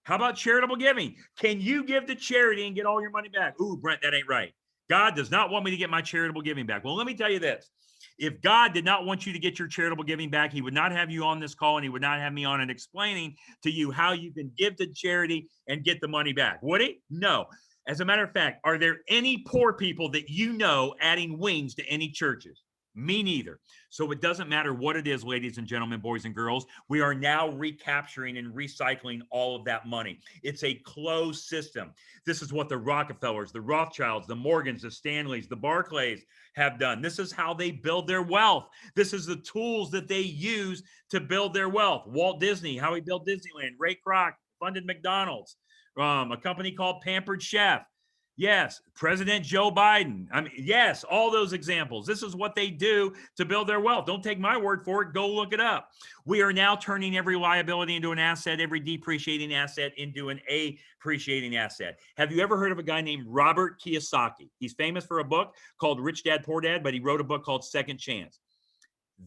How about charitable giving? Can you give to charity and get all your money back? Ooh, Brent, that ain't right. God does not want me to get my charitable giving back. Well, let me tell you this. If God did not want you to get your charitable giving back, he would not have you on this call, and he would not have me on and explaining to you how you can give to charity and get the money back. Would he? No. As a matter of fact, are there any poor people that you know adding wings to any churches? Me neither. So it doesn't matter what it is, ladies and gentlemen, boys and girls. We are now recapturing and recycling all of that money. It's a closed system. This is what the Rockefellers, the Rothschilds, the Morgans, the Stanleys, the Barclays have done. This is how they build their wealth. This is the tools that they use to build their wealth. Walt Disney, how he built Disneyland. Ray Kroc funded McDonald's. A company called Pampered Chef. Yes, President Joe Biden. I mean, yes, all those examples. This is what they do to build their wealth. Don't take my word for it. Go look it up. We are now turning every liability into an asset, every depreciating asset into an appreciating asset. Have you ever heard of a guy named Robert Kiyosaki? He's famous for a book called Rich Dad, Poor Dad, but he wrote a book called Second Chance.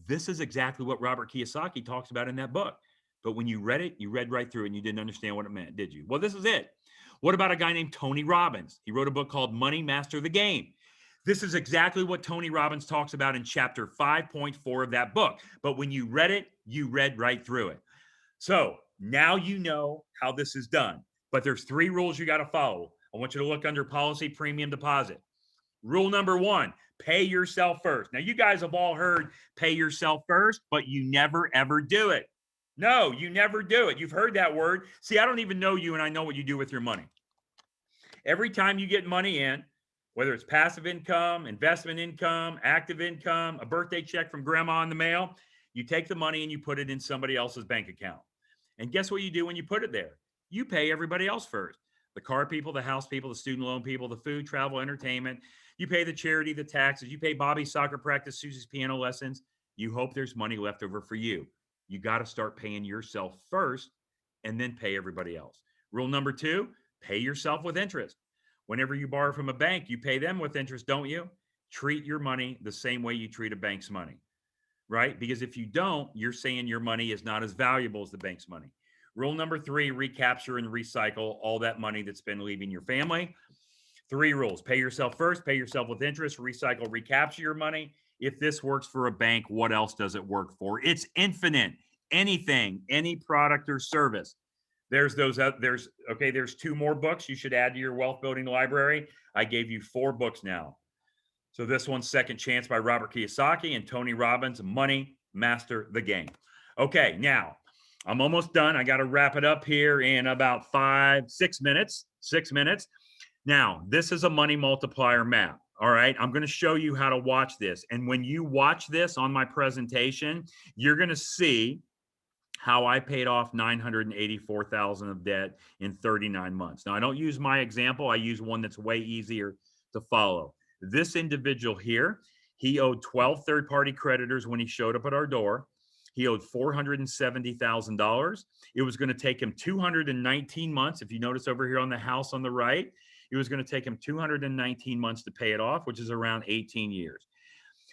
This is exactly what Robert Kiyosaki talks about in that book. But when you read it, you read right through it and you didn't understand what it meant, did you? Well, this is it. What about a guy named Tony Robbins? He wrote a book called Money Master the Game. This is exactly what Tony Robbins talks about in chapter 5.4 of that book. But when you read it, you read right through it. So now you know how this is done. But there's 3 rules you got to follow. I want you to look under policy premium deposit. Rule number 1, pay yourself first. Now, you guys have all heard pay yourself first, but you never, ever do it. No, you never do it. You've heard that word. See, I don't even know you, and I know what you do with your money. Every time you get money in, whether it's passive income, investment income, active income, a birthday check from grandma in the mail, you take the money and you put it in somebody else's bank account. And guess what you do when you put it there? You pay everybody else first. The car people, the house people, the student loan people, the food, travel, entertainment. You pay the charity, the taxes. You pay Bobby's soccer practice, Susie's piano lessons. You hope there's money left over for you. You got to start paying yourself first and then pay everybody else. Rule number 2, pay yourself with interest. Whenever you borrow from a bank, you pay them with interest, don't you? Treat your money the same way you treat a bank's money, right? Because if you don't, you're saying your money is not as valuable as the bank's money. Rule number 3, recapture and recycle all that money that's been leaving your family. 3 rules: pay yourself first, pay yourself with interest, recycle, recapture your money. If this works for a bank, what else does it work for? It's infinite. Anything, any product or service. There's 2 more books you should add to your wealth building library. I gave you 4 books now. So this one's Second Chance by Robert Kiyosaki and Tony Robbins, Money Master the Game. Okay, now I'm almost done. I got to wrap it up here in about 6 minutes. 6 minutes. Now, this is a money multiplier map. All right, I'm going to show you how to watch this. And when you watch this on my presentation, you're going to see how I paid off $984,000 of debt in 39 months. Now, I don't use my example. I use one that's way easier to follow. This individual here, he owed 12 third-party creditors when he showed up at our door. He owed $470,000. It was going to take him 219 months. If you notice over here on the house on the right, it was going to take him 219 months to pay it off, which is around 18 years.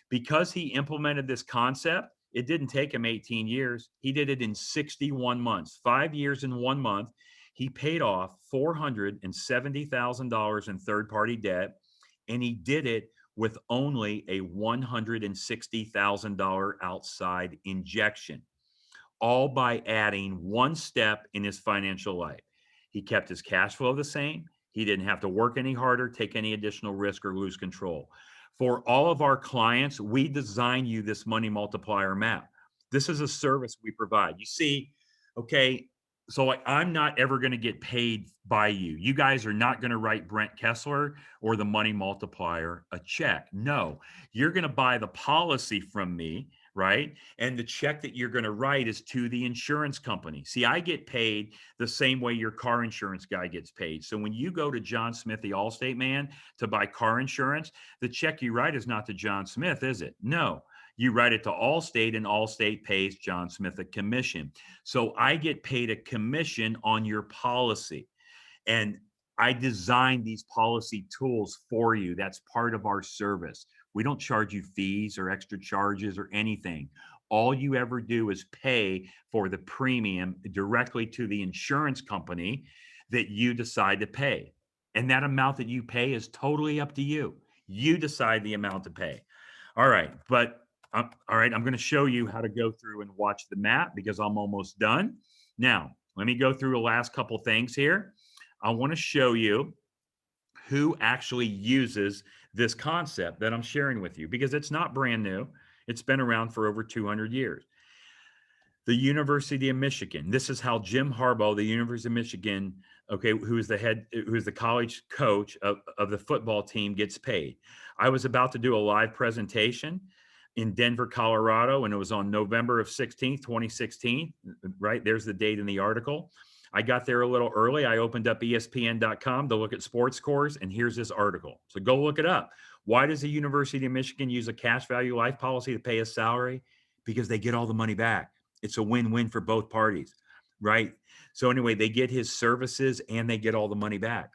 Because he implemented this concept, it didn't take him 18 years. He did it in 61 months, 5 years and 1 month. He paid off $470,000 in third-party debt, and he did it with only a $160,000 outside injection, all by adding 1 step in his financial life. He kept his cash flow the same. He didn't have to work any harder, take any additional risk, or lose control. For all of our clients, we design you this money multiplier map. This is a service we provide. You see, okay, so I'm not ever going to get paid by you. You guys are not going to write Brent Kessler or the money multiplier a check. No, you're going to buy the policy from me, right? And the check that you're going to write is to the insurance company. See, I get paid the same way your car insurance guy gets paid. So when you go to John Smith, the Allstate man, to buy car insurance, the check you write is not to John Smith, is it? No. You write it to Allstate, and Allstate pays John Smith a commission. So I get paid a commission on your policy. And I designed these policy tools for you. That's part of our service. We don't charge you fees or extra charges or anything. All you ever do is pay for the premium directly to the insurance company that you decide to pay. And that amount that you pay is totally up to you. You decide the amount to pay. All right. But all right, I'm going to show you how to go through and watch the map because I'm almost done. Now, let me go through the last couple things here. I want to show you who actually uses this concept that I'm sharing with you because it's not brand new. It's been around for over 200 years. The University of Michigan. This is how Jim Harbaugh, the University of Michigan, okay, who's the college coach of the football team, gets paid. I was about to do a live presentation in Denver, Colorado, and it was on November of 16th, 2016, right? There's the date in the article. I got there a little early. I opened up ESPN.com to look at sports scores, and here's this article. So go look it up. Why does the University of Michigan use a cash value life policy to pay a salary? Because they get all the money back. It's a win-win for both parties, right? So anyway, they get his services and they get all the money back.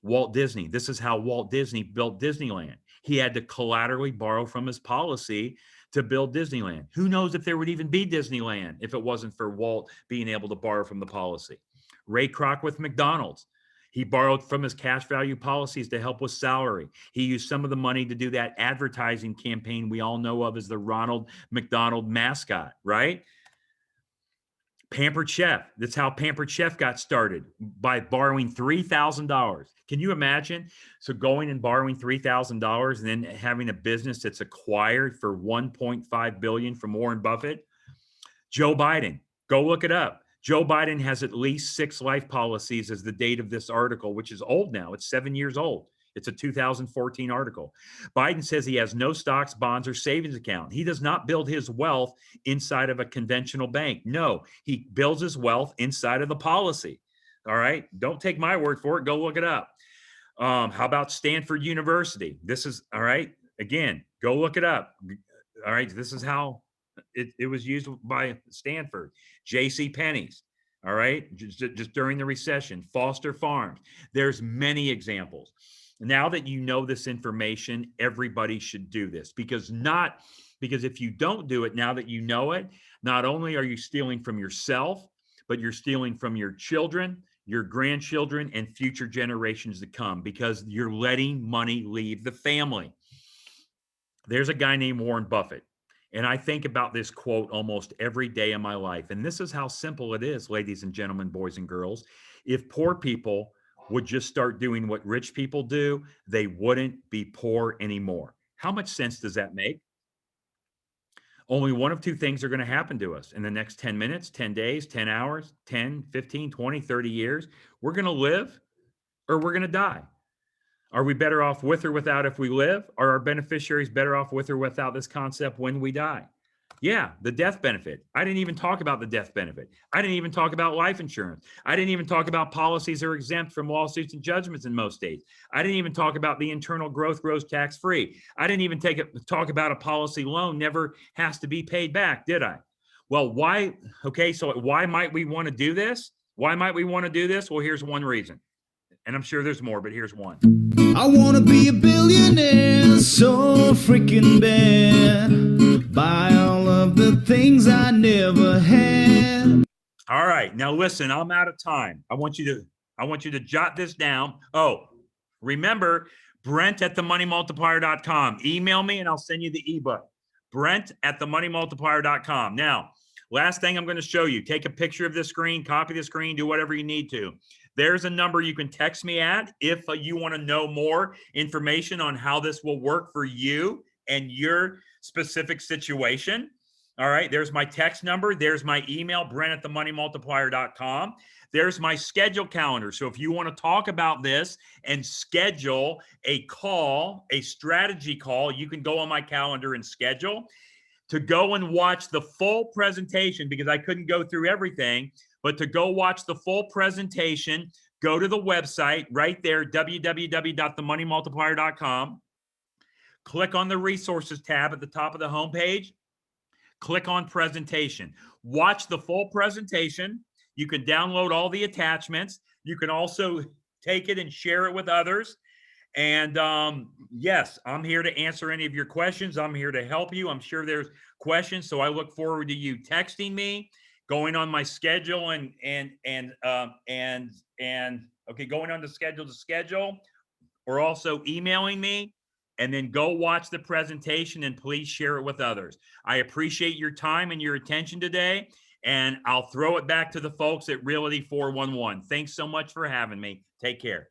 Walt Disney. This is how Walt Disney built Disneyland. He had to collaterally borrow from his policy to build Disneyland. Who knows if there would even be Disneyland if it wasn't for Walt being able to borrow from the policy. Ray Kroc with McDonald's. He borrowed from his cash value policies to help with salary. He used some of the money to do that advertising campaign we all know of as the Ronald McDonald mascot, right? Pampered Chef. That's how Pampered Chef got started, by borrowing $3,000. Can you imagine? So going and borrowing $3,000 and then having a business that's acquired for $1.5 billion from Warren Buffett. Joe Biden. Go look it up. Joe Biden has at least 6 life policies as the date of this article, which is old now. It's 7 years old. It's a 2014 article. Biden says he has no stocks, bonds, or savings account. He does not build his wealth inside of a conventional bank. No, he builds his wealth inside of the policy. All right. Don't take my word for it. Go look it up. How about Stanford University? This is all right. Again, go look it up. All right. This is how it was used by Stanford. J.C. Penney's. All right. Just during the recession. Foster Farms. There's many examples. Now that you know this information, everybody should do this because if you don't do it, now that you know it, not only are you stealing from yourself, but you're stealing from your children, your grandchildren, and future generations to come because you're letting money leave the family. There's a guy named Warren Buffett, and I think about this quote almost every day of my life. And this is how simple it is, ladies and gentlemen, boys and girls. If poor people would just start doing what rich people do, they wouldn't be poor anymore. How much sense does that make? Only one of two things are going to happen to us in the next 10 minutes, 10 days, 10 hours, 10, 15, 20, 30 years. We're going to live or we're going to die. Are we better off with or without if we live? Are our beneficiaries better off with or without this concept when we die? Yeah, the death benefit. I didn't even talk about the death benefit. I didn't even talk about life insurance. I didn't even talk about policies that are exempt from lawsuits and judgments in most states. I didn't even talk about the internal growth grows tax-free. I didn't even talk about a policy loan never has to be paid back, did I? Well, why? Okay, so why might we want to do this? Why might we want to do this? Well, here's one reason. And I'm sure there's more, but here's one. I want to be a billionaire so freaking bad. Buy all of the things I never had. All right. Now listen, I'm out of time. I want you to jot this down. Oh, remember, Brent at themoneymultiplier.com. Email me and I'll send you the ebook. Brent at themoneymultiplier.com. Now, last thing I'm going to show you. Take a picture of the screen, copy the screen, do whatever you need to. There's a number you can text me at if you want to know more information on how this will work for you and your specific situation. All right, there's my text number. There's my email, Brent at themoneymultiplier.com. There's my schedule calendar. So if you want to talk about this and schedule a call, a strategy call, you can go on my calendar and schedule to go and watch the full presentation because I couldn't go through everything. But to go watch the full presentation, go to the website right there, www.themoneymultiplier.com. Click on the resources tab at the top of the homepage. Click on presentation. Watch the full presentation. You can download all the attachments. You can also take it and share it with others. And yes, I'm here to answer any of your questions. I'm here to help you. I'm sure there's questions, so I look forward to you texting me, going on my schedule, and okay, going on the schedule, or also emailing me, and then go watch the presentation and please share it with others. I appreciate your time and your attention today, and I'll throw it back to the folks at Realty 411. Thanks so much for having me. Take care.